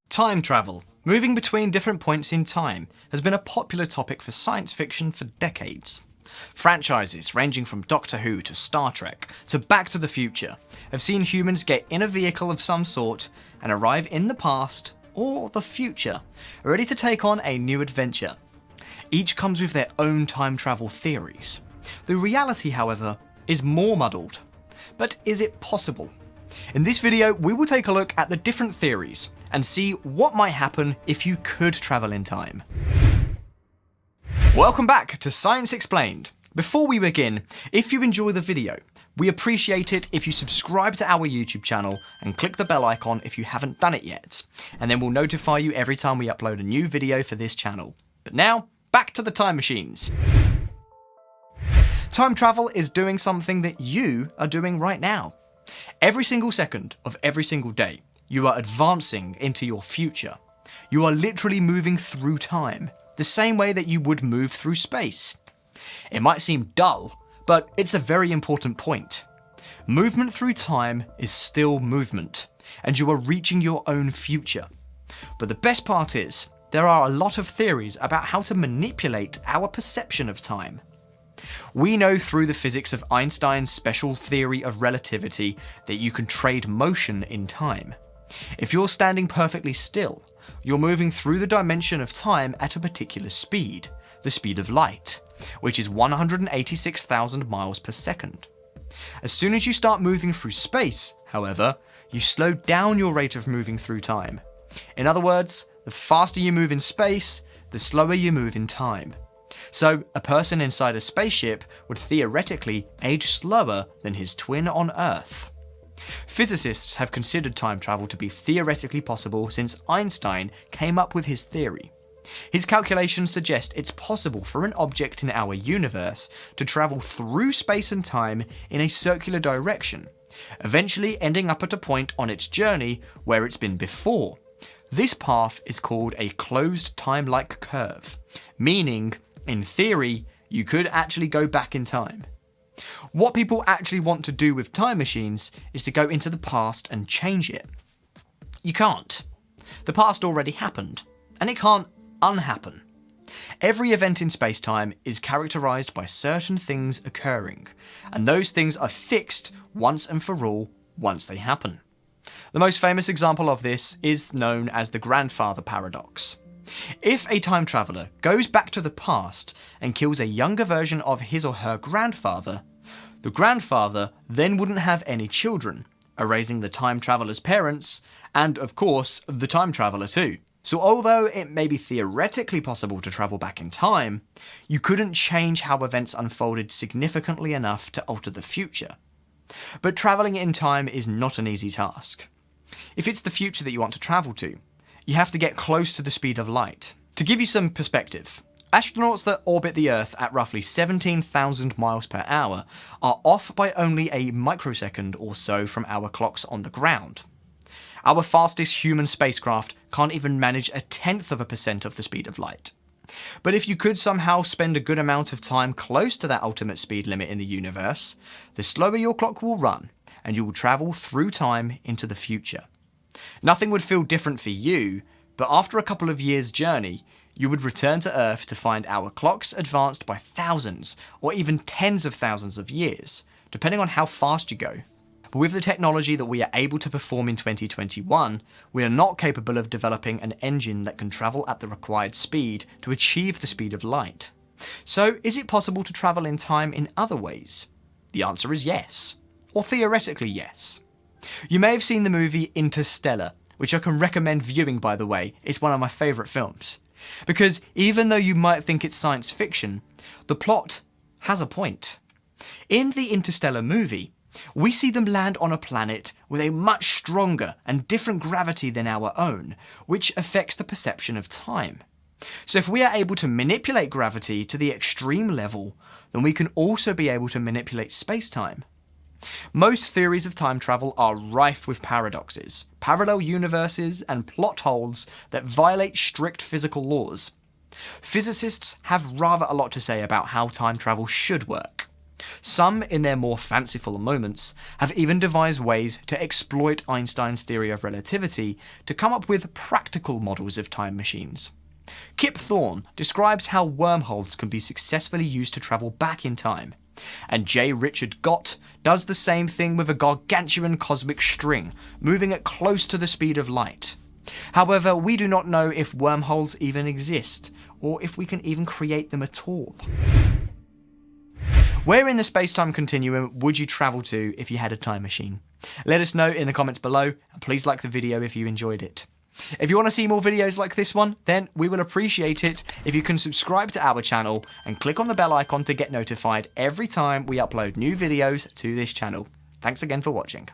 Time travel, moving between different points in time, has been a popular topic for science fiction for decades. Franchises ranging from Doctor Who to Star Trek to Back to the Future have seen humans get in a vehicle of some sort and arrive in the past or the future, ready to take on a new adventure. Each comes with their own time travel theories. The reality, however, is more muddled. But is it possible? In this video, we will take a look at the different theories and see what might happen if you could travel in time. Welcome back to Science Explained. Before we begin, if you enjoy the video, we appreciate it if you subscribe to our YouTube channel and click the bell icon if you haven't done it yet, and then we'll notify you every time we upload a new video for this channel. But now, back to the time machines. Time travel is doing something that you are doing right now. Every single second of every single day, you are advancing into your future. You are literally moving through time, the same way that you would move through space. It might seem dull, but it's a very important point. Movement through time is still movement, and you are reaching your own future. But the best part is, there are a lot of theories about how to manipulate our perception of time. We know through the physics of Einstein's special theory of relativity that you can trade motion in time. If you're standing perfectly still, you're moving through the dimension of time at a particular speed, the speed of light, which is 186,000 miles per second. As soon as you start moving through space, however, you slow down your rate of moving through time. In other words, the faster you move in space, the slower you move in time. So, a person inside a spaceship would theoretically age slower than his twin on Earth. Physicists have considered time travel to be theoretically possible since Einstein came up with his theory. His calculations suggest it's possible for an object in our universe to travel through space and time in a circular direction, eventually ending up at a point on its journey where it's been before. This path is called a closed time-like curve, meaning, in theory, you could actually go back in time. What people actually want to do with time machines is to go into the past and change it. You can't. The past already happened, and it can't unhappen. Every event in space-time is characterized by certain things occurring, and those things are fixed once and for all once they happen. The most famous example of this is known as the grandfather paradox. If a time traveller goes back to the past and kills a younger version of his or her grandfather, the grandfather then wouldn't have any children, erasing the time traveller's parents, and of course, the time traveller too. So although it may be theoretically possible to travel back in time, you couldn't change how events unfolded significantly enough to alter the future. But travelling in time is not an easy task. If it's the future that you want to travel to, you have to get close to the speed of light. To give you some perspective, astronauts that orbit the Earth at roughly 17,000 miles per hour are off by only a microsecond or so from our clocks on the ground. Our fastest human spacecraft can't even manage 0.1% of the speed of light. But if you could somehow spend a good amount of time close to that ultimate speed limit in the universe, the slower your clock will run, and you will travel through time into the future. Nothing would feel different for you, but after a couple of years' journey, you would return to Earth to find our clocks advanced by thousands, or even tens of thousands of years, depending on how fast you go. But with the technology that we are able to perform in 2021, we are not capable of developing an engine that can travel at the required speed to achieve the speed of light. So, is it possible to travel in time in other ways? The answer is yes, or theoretically yes. You may have seen the movie Interstaller, which I can recommend viewing, by the way. It's one of my favourite films. Because even though you might think it's science fiction, the plot has a point. In the Interstellar movie, we see them land on a planet with a much stronger and different gravity than our own, which affects the perception of time. So if we are able to manipulate gravity to the extreme level, then we can also be able to manipulate space-time. Most theories of time travel are rife with paradoxes, parallel universes, and plot holes that violate strict physical laws. Physicists have rather a lot to say about how time travel should work. Some, in their more fanciful moments, have even devised ways to exploit Einstein's theory of relativity to come up with practical models of time machines. Kip Thorne describes how wormholes can be successfully used to travel back in time, and J. Richard Gott does the same thing with a gargantuan cosmic string, moving at close to the speed of light. However, we do not know if wormholes even exist, or if we can even create them at all. Where in the space-time continuum would you travel to if you had a time machine? Let us know in the comments below, and please like the video if you enjoyed it. If you want to see more videos like this one, then we will appreciate it if you can subscribe to our channel and click on the bell icon to get notified every time we upload new videos to this channel. Thanks again for watching.